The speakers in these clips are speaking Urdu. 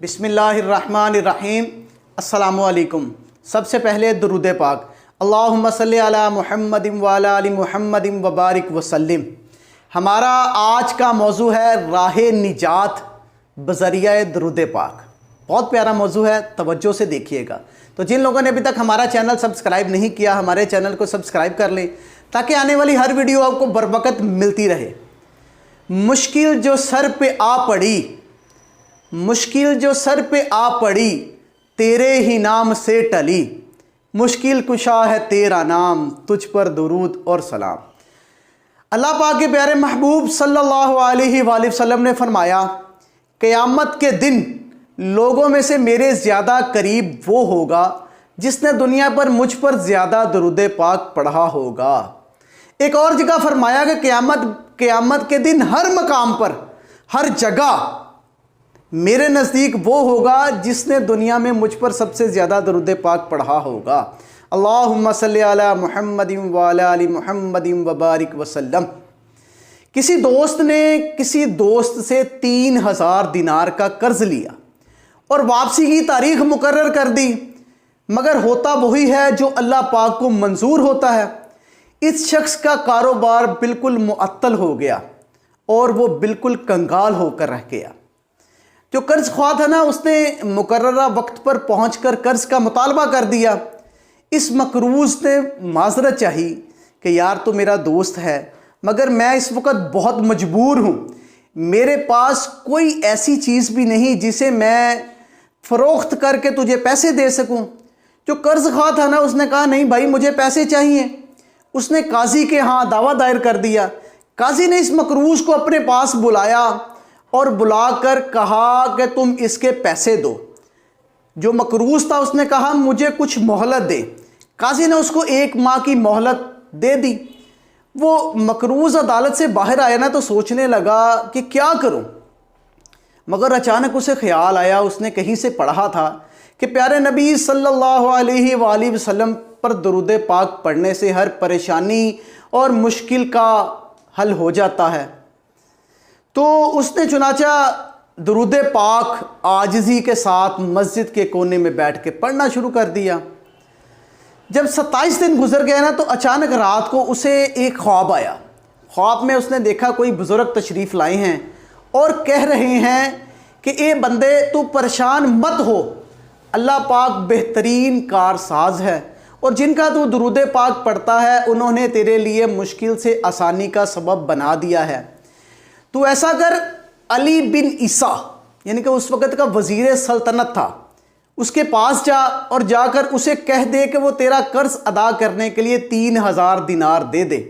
بسم اللہ الرحمن الرحیم۔ السلام علیکم۔ سب سے پہلے درود پاک، اللہم صلی علی محمد وعلی آل محمد وبارک وسلم۔ ہمارا آج کا موضوع ہے راہ نجات بذریعہ درود پاک۔ بہت پیارا موضوع ہے، توجہ سے دیکھیے گا۔ تو جن لوگوں نے ابھی تک ہمارا چینل سبسکرائب نہیں کیا، ہمارے چینل کو سبسکرائب کر لیں تاکہ آنے والی ہر ویڈیو آپ کو بروقت ملتی رہے۔ مشکل جو سر پہ آ پڑی، مشکل جو سر پہ آ پڑی، تیرے ہی نام سے ٹلی، مشکل کشا ہے تیرا نام، تجھ پر درود اور سلام۔ اللہ پاک کے پیارے محبوب صلی اللہ علیہ وآلہ وسلم نے فرمایا، قیامت کے دن لوگوں میں سے میرے زیادہ قریب وہ ہوگا جس نے دنیا پر مجھ پر زیادہ درود پاک پڑھا ہوگا۔ ایک اور جگہ فرمایا کہ قیامت کے دن ہر مقام پر، ہر جگہ میرے نزدیک وہ ہوگا جس نے دنیا میں مجھ پر سب سے زیادہ درود پاک پڑھا ہوگا۔ اللہم صلی علی محمد وعلی آل محمد وبارک وسلم۔ کسی دوست نے کسی دوست سے 3000 دینار کا قرض لیا اور واپسی کی تاریخ مقرر کر دی، مگر ہوتا وہی ہے جو اللہ پاک کو منظور ہوتا ہے۔ اس شخص کا کاروبار بالکل معطل ہو گیا اور وہ بالکل کنگال ہو کر رہ گیا۔ جو قرض خواہ تھا نا، اس نے مقررہ وقت پر پہنچ کر قرض کا مطالبہ کر دیا۔ اس مقروض نے معذرت چاہی کہ یار تو میرا دوست ہے، مگر میں اس وقت بہت مجبور ہوں، میرے پاس کوئی ایسی چیز بھی نہیں جسے میں فروخت کر کے تجھے پیسے دے سکوں۔ جو قرض خواہ تھا نا، اس نے کہا نہیں بھائی مجھے پیسے چاہیے۔ اس نے قاضی کے ہاں دعویٰ دائر کر دیا۔ قاضی نے اس مقروض کو اپنے پاس بلایا اور بلا کر کہا کہ تم اس کے پیسے دو۔ جو مقروض تھا اس نے کہا مجھے کچھ مہلت دے۔ قاضی نے اس کو 1 ماہ کی مہلت دے دی۔ وہ مقروض عدالت سے باہر آیا نا تو سوچنے لگا کہ کیا کروں، مگر اچانک اسے خیال آیا، اس نے کہیں سے پڑھا تھا کہ پیارے نبی صلی اللہ علیہ وآلہ وسلم پر درود پاک پڑھنے سے ہر پریشانی اور مشکل کا حل ہو جاتا ہے۔ تو اس نے چنانچہ درود پاک عاجزی کے ساتھ مسجد کے کونے میں بیٹھ کے پڑھنا شروع کر دیا۔ جب 27 دن گزر گئے نا تو اچانک رات کو اسے ایک خواب آیا۔ خواب میں اس نے دیکھا کوئی بزرگ تشریف لائے ہیں اور کہہ رہے ہیں کہ اے بندے تو پریشان مت ہو، اللہ پاک بہترین کارساز ہے اور جن کا تو درود پاک پڑھتا ہے انہوں نے تیرے لیے مشکل سے آسانی کا سبب بنا دیا ہے۔ تو ایسا کر، علی بن عیسیٰ یعنی کہ اس وقت کا وزیر سلطنت تھا، اس کے پاس جا اور جا کر اسے کہہ دے کہ وہ تیرا قرض ادا کرنے کے لیے 3000 دینار دے دے۔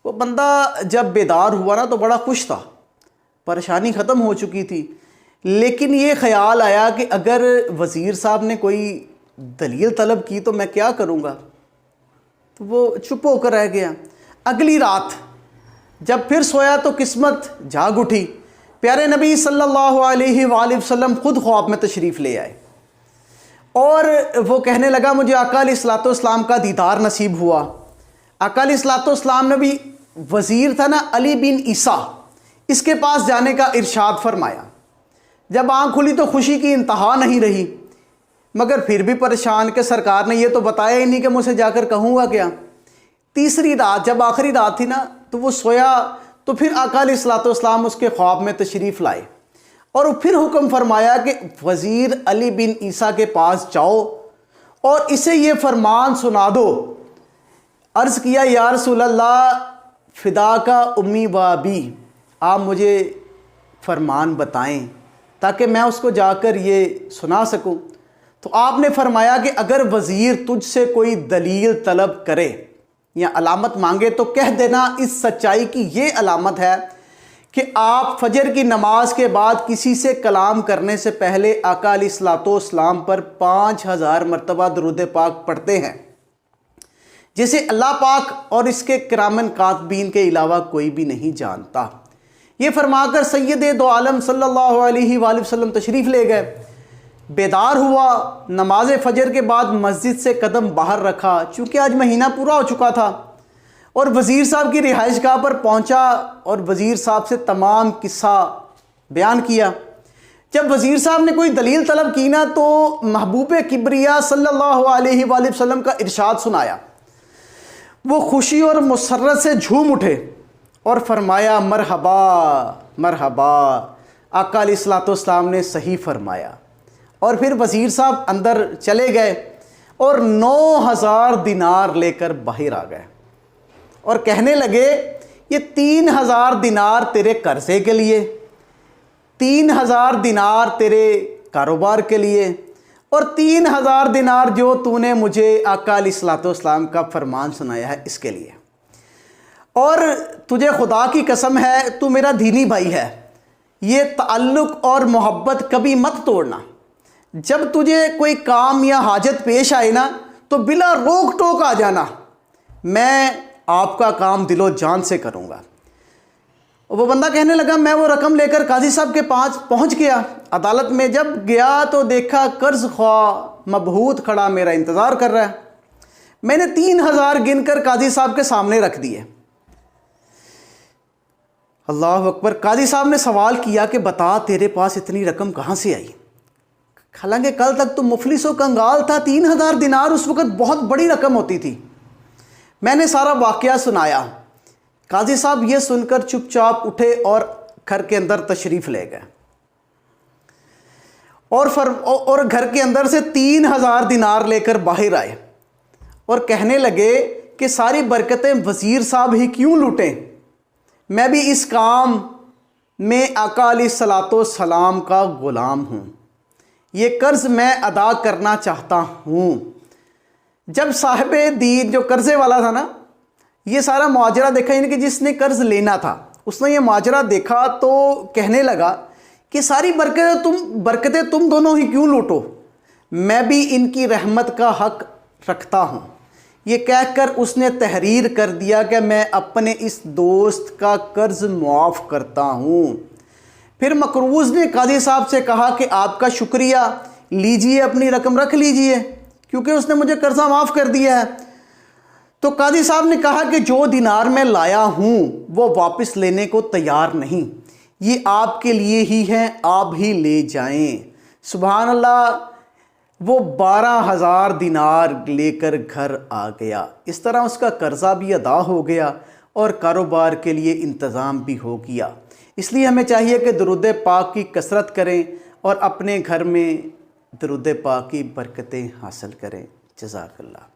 وہ بندہ جب بیدار ہوا نا تو بڑا خوش تھا، پریشانی ختم ہو چکی تھی، لیکن یہ خیال آیا کہ اگر وزیر صاحب نے کوئی دلیل طلب کی تو میں کیا کروں گا، تو وہ چپ ہو کر رہ گیا۔ اگلی رات جب پھر سویا تو قسمت جاگ اٹھی، پیارے نبی صلی اللہ علیہ وآلہ وسلم خود خواب میں تشریف لے آئے اور وہ کہنے لگا مجھے آقا علیہ الصلوۃ والسلام کا دیدار نصیب ہوا۔ آقا علیہ الصلوۃ والسلام نے بھی وزیر تھا نا علی بن عیسیٰ، اس کے پاس جانے کا ارشاد فرمایا۔ جب آنکھ کھلی تو خوشی کی انتہا نہیں رہی، مگر پھر بھی پریشان کہ سرکار نے یہ تو بتایا ہی نہیں کہ مجھے جا کر کہوں گا کیا۔ تیسری رات جب آخری رات تھی نا تو وہ سویا تو پھر آقا علیہ الصلوۃ والسلام اس کے خواب میں تشریف لائے اور پھر حکم فرمایا کہ وزیر علی بن عیسیٰ کے پاس جاؤ اور اسے یہ فرمان سنا دو۔ عرض کیا یا رسول اللہ فدا کا امی و ابی، آپ مجھے فرمان بتائیں تاکہ میں اس کو جا کر یہ سنا سکوں۔ تو آپ نے فرمایا کہ اگر وزیر تجھ سے کوئی دلیل طلب کرے یا علامت مانگے تو کہہ دینا اس سچائی کی یہ علامت ہے کہ آپ فجر کی نماز کے بعد کسی سے کلام کرنے سے پہلے آقا علیہ الصلوۃ والسلام پر 5000 مرتبہ درود پاک پڑھتے ہیں، جسے اللہ پاک اور اس کے کرامن کاتبین کے علاوہ کوئی بھی نہیں جانتا۔ یہ فرما کر سید دو عالم صلی اللہ علیہ وآلہ وسلم تشریف لے گئے۔ بیدار ہوا، نماز فجر کے بعد مسجد سے قدم باہر رکھا، چونکہ آج مہینہ پورا ہو چکا تھا، اور وزیر صاحب کی رہائش گاہ پر پہنچا اور وزیر صاحب سے تمام قصہ بیان کیا۔ جب وزیر صاحب نے کوئی دلیل طلب کی نا تو محبوب کبریا صلی اللہ علیہ وآلہ وسلم کا ارشاد سنایا، وہ خوشی اور مسرت سے جھوم اٹھے اور فرمایا مرحبا مرحبا، آقا علیہ الصلوۃ والسلام نے صحیح فرمایا۔ اور پھر وزیر صاحب اندر چلے گئے اور 9,000 دینار لے کر باہر آ گئے اور کہنے لگے یہ 3,000 دینار تیرے قرضے کے لیے، 3,000 دینار تیرے کاروبار کے لیے، اور 3,000 دینار جو تو نے مجھے آقا علیہ الصلوۃ والسلام کا فرمان سنایا ہے اس کے لیے، اور تجھے خدا کی قسم ہے تو میرا دینی بھائی ہے، یہ تعلق اور محبت کبھی مت توڑنا، جب تجھے کوئی کام یا حاجت پیش آئے نا تو بلا روک ٹوک آ جانا، میں آپ کا کام دل و جان سے کروں گا۔ وہ بندہ کہنے لگا میں وہ رقم لے کر قاضی صاحب کے پاس پہنچ گیا، عدالت میں جب گیا تو دیکھا قرض خواہ مبہوت کھڑا میرا انتظار کر رہا ہے، میں نے 3,000 گن کر قاضی صاحب کے سامنے رکھ دیے۔ اللہ اکبر۔ قاضی صاحب نے سوال کیا کہ بتا تیرے پاس اتنی رقم کہاں سے آئی؟ حالانکہ کل تک تو مفلس و کنگال تھا، 3,000 دینار اس وقت بہت بڑی رقم ہوتی تھی۔ میں نے سارا واقعہ سنایا۔ قاضی صاحب یہ سن کر چپ چاپ اٹھے اور گھر کے اندر تشریف لے گئے اور گھر کے اندر سے 3,000 دینار لے کر باہر آئے اور کہنے لگے کہ ساری برکتیں وزیر صاحب ہی کیوں لوٹیں، میں بھی اس کام میں آقا علیہ الصلوۃ والسلام کا غلام ہوں، یہ قرض میں ادا کرنا چاہتا ہوں۔ جب صاحب دین جو قرضے والا تھا نا، یہ سارا معاجرہ دیکھا، یعنی کہ جس نے قرض لینا تھا اس نے یہ معاجرہ دیکھا تو کہنے لگا کہ ساری برکتیں تم دونوں ہی کیوں لوٹو، میں بھی ان کی رحمت کا حق رکھتا ہوں۔ یہ کہہ کر اس نے تحریر کر دیا کہ میں اپنے اس دوست کا قرض معاف کرتا ہوں۔ پھر مقروض نے قاضی صاحب سے کہا کہ آپ کا شکریہ، لیجئے اپنی رقم رکھ لیجئے کیونکہ اس نے مجھے قرضہ معاف کر دیا ہے۔ تو قاضی صاحب نے کہا کہ جو دینار میں لایا ہوں وہ واپس لینے کو تیار نہیں، یہ آپ کے لیے ہی ہیں، آپ ہی لے جائیں۔ سبحان اللہ، وہ 12,000 دینار لے کر گھر آ گیا۔ اس طرح اس کا قرضہ بھی ادا ہو گیا اور کاروبار کے لیے انتظام بھی ہو گیا۔ اس لیے ہمیں چاہیے کہ درود پاک کی کثرت کریں اور اپنے گھر میں درود پاک کی برکتیں حاصل کریں۔ جزاک اللہ۔